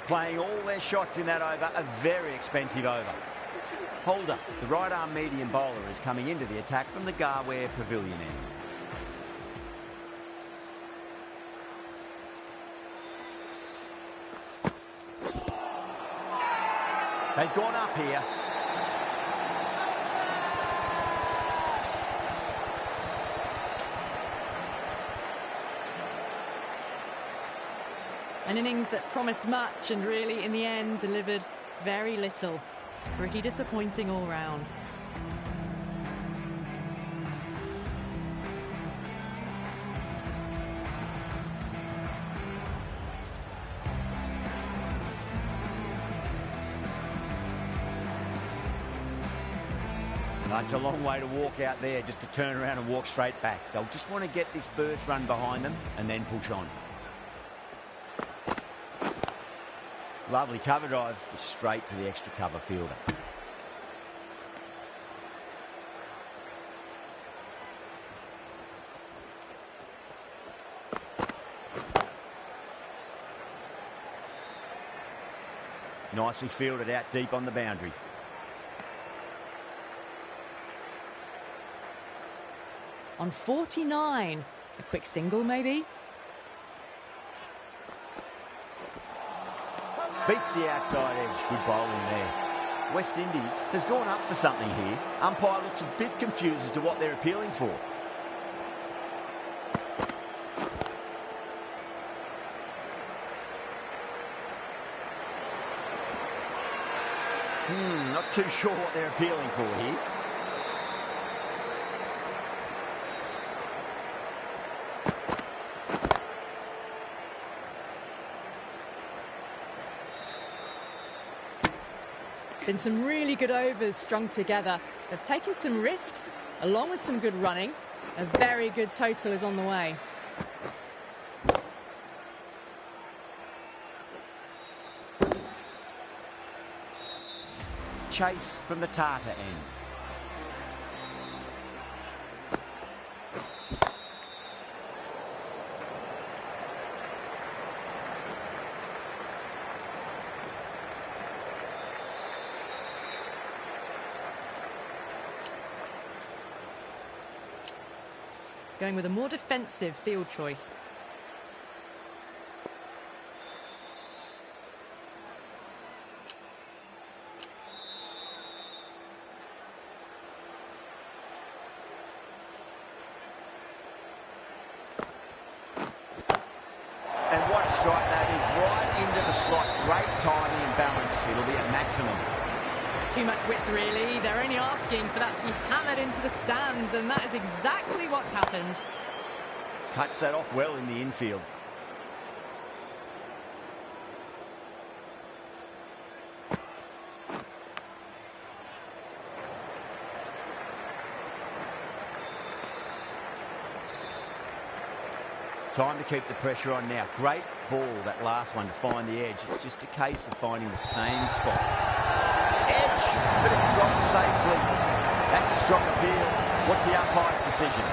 Playing all their shots in that over, a very expensive over. Holder, the right-arm medium bowler, is coming into the attack from the Garware Pavilion end. They've gone up here. An innings that promised much and really, in the end, delivered very little. Pretty disappointing all round. It's a long way to walk out there just to turn around and walk straight back. They'll just want to get this first run behind them and then push on. Lovely cover drive, straight to the extra cover fielder. Nicely fielded out deep on the boundary. On 49. A quick single, maybe? Beats the outside edge. Good bowling there. West Indies has gone up for something here. Umpire looks a bit confused as to what they're appealing for. Not too sure what they're appealing for here. Been some really good overs strung together. They've taken some risks, along with some good running. A very good total is on the way. Chase from the Tartar end. Going with a more defensive field choice. And what a strike that is, right into the slot. Great timing and balance. It'll be at maximum. Too much width, really. They're only asking for that to be hammered into the stands, and that is exactly what's happened. Cuts that off well in the infield. Time to keep the pressure on now. Great ball, that last one, to find the edge. It's just a case of finding the same spot. Edge, but it drops safely. That's a strong appeal. What's the umpire's decision?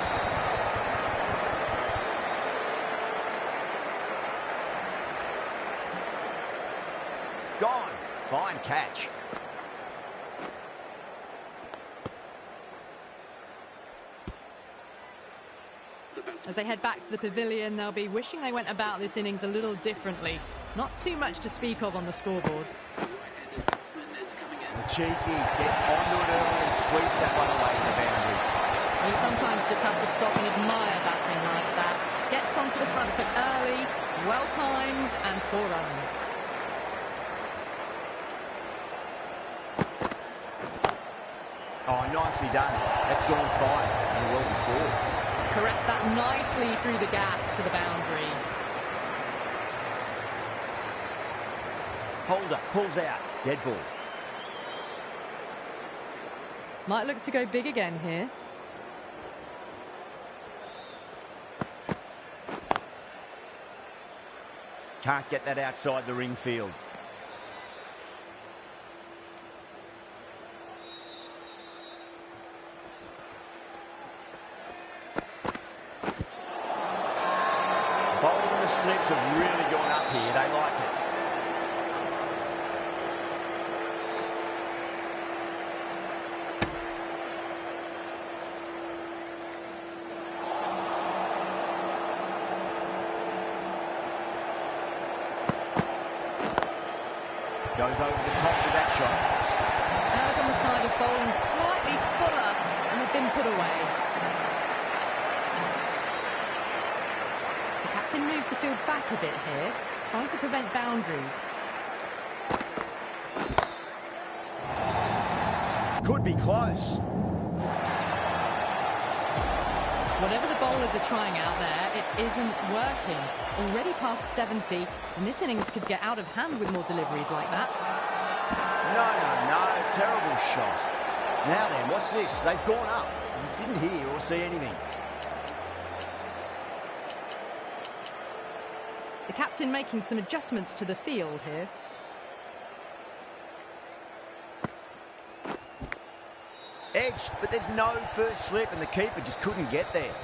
Gone. Fine catch. As they head back to the pavilion, they'll be wishing they went about this innings a little differently. Not too much to speak of on the scoreboard. Cheeky gets onto it early and sweeps that one away to the boundary. You sometimes just have to stop and admire batting like that. Gets onto the front foot early, well-timed, and 4 runs. Oh, nicely done. That's gone fine and well before. Caressed that nicely through the gap to the boundary. Holder pulls out. Dead ball. Might look to go big again here. Can't get that outside the ring field. Bowling the slips have really gone up here. They like it. Goes over the top with that shot. Ours on the side of bowling slightly fuller and have been put away. The captain moves the field back a bit here, trying to prevent boundaries. Could be close. Whatever the bowlers are trying out there, it isn't working. Already past 70, and this innings could get out of hand with more deliveries like that. No. Terrible shot. Now then, what's this? They've gone up. Didn't hear or see anything. The captain making some adjustments to the field here. Edge, but there's no first slip and the keeper just couldn't get there.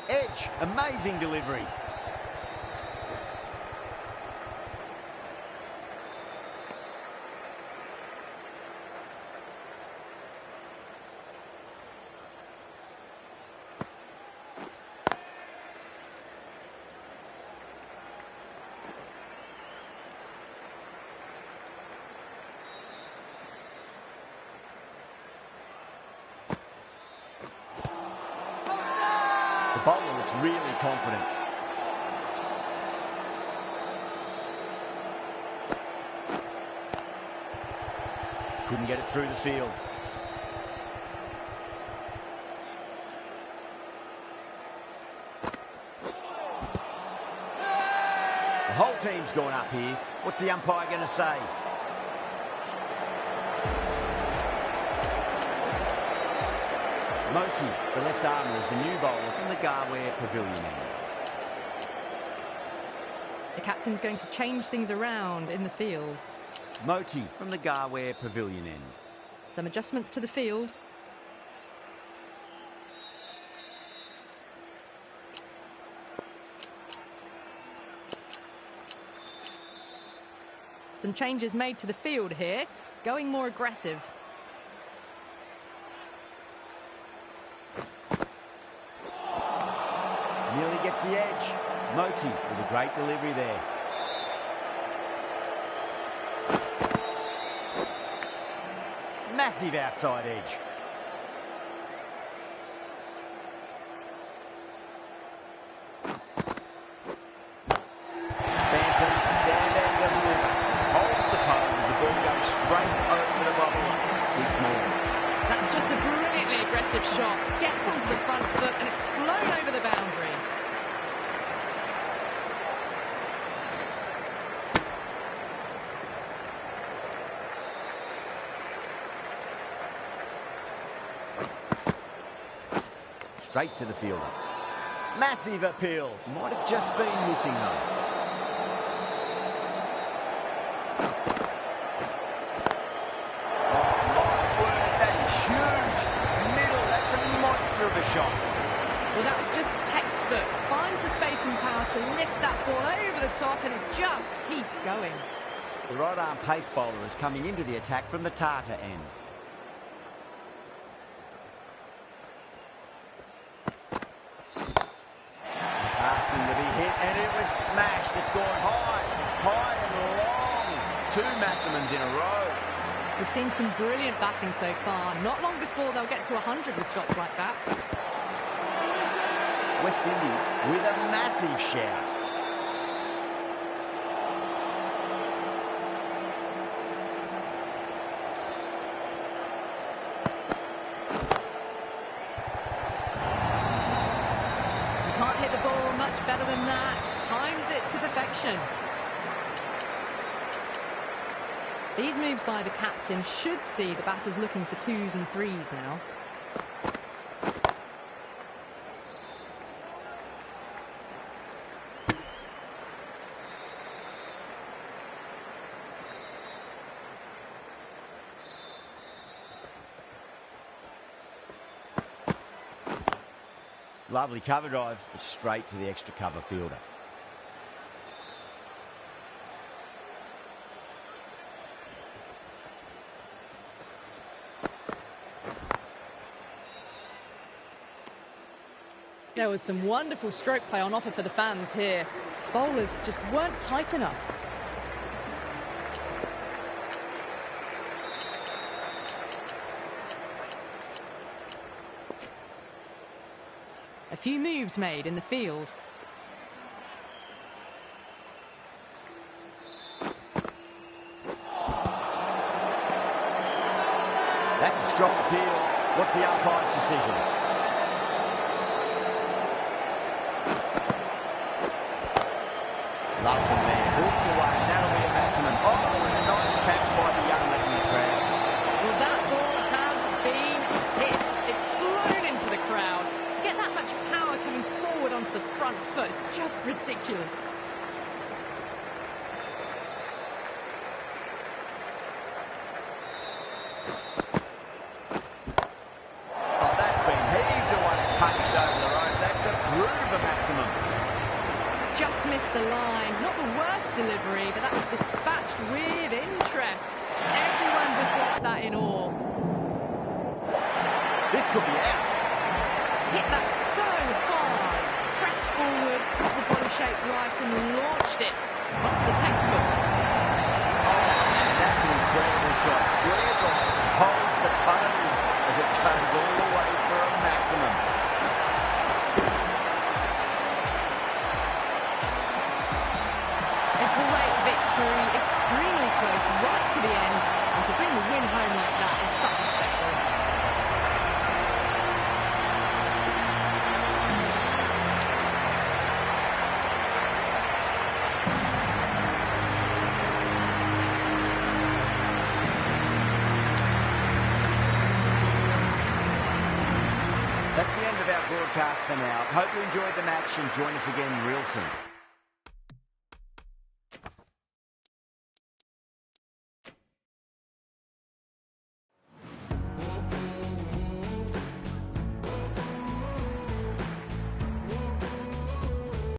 Edge, amazing delivery. looks really confident. Couldn't get it through the field. The whole team's gone up here. What's the umpire going to say? Moti, the left armour, is the new bowler from the Garware Pavilion end. The captain's going to change things around in the field. Moti from the Garware Pavilion end. Some adjustments to the field. Some changes made to the field here, going more aggressive. Nearly gets the edge. Moti with a great delivery there. Massive outside edge. Bantam, stand and deliver. Holds the pose as the ball goes straight over the bubble. 6 more. That's just a brilliantly aggressive shot. Gets onto the front foot and it's flown over the boundary. Straight to the fielder. Massive appeal. Might have just been missing though. Oh my word, that is huge. Middle, that's a monster of a shot. Well, that was just textbook. Finds the space and power to lift that ball over the top and it just keeps going. The right arm pace bowler is coming into the attack from the Tata end. Asking to be hit, and it was smashed. It's gone high, high and long. 2 Maximums in a row. We've seen some brilliant batting so far. Not long before they'll get to 100 with shots like that. West Indies with a massive shout. Can't hit the ball much better than that. Timed it to perfection. These moves by the captain should see the batters looking for 2s and 3s now. Lovely cover drive, but straight to the extra cover fielder. There was some wonderful stroke play on offer for the fans here. Bowlers just weren't tight enough. A few moves made in the field. That's a strong appeal. What's the umpire's decision? Loves him there. Hooked away, and that'll be a maximum. Oh, and a nice catch by the young lad in the crowd. Well, that ball has been hit. It's flown into the crowd. To get that much power coming forward onto the front foot is just ridiculous. Oh, that's been heaved away and punished over the rope. That's a brute of a maximum. Just missed the line. Not the worst delivery, but that was dispatched with interest. Everyone just watched that in awe. This could be out. Hit that so hard. Pressed forward, got the body shape right and launched it. Not for the textbook. And that's an incredible shot. Square drive, holds the pose as it goes all the way for a maximum. victory, extremely close, right to the end. And to bring the win home like that is something special. That's the end of our broadcast for now. Hope you enjoyed the match and join us again real soon.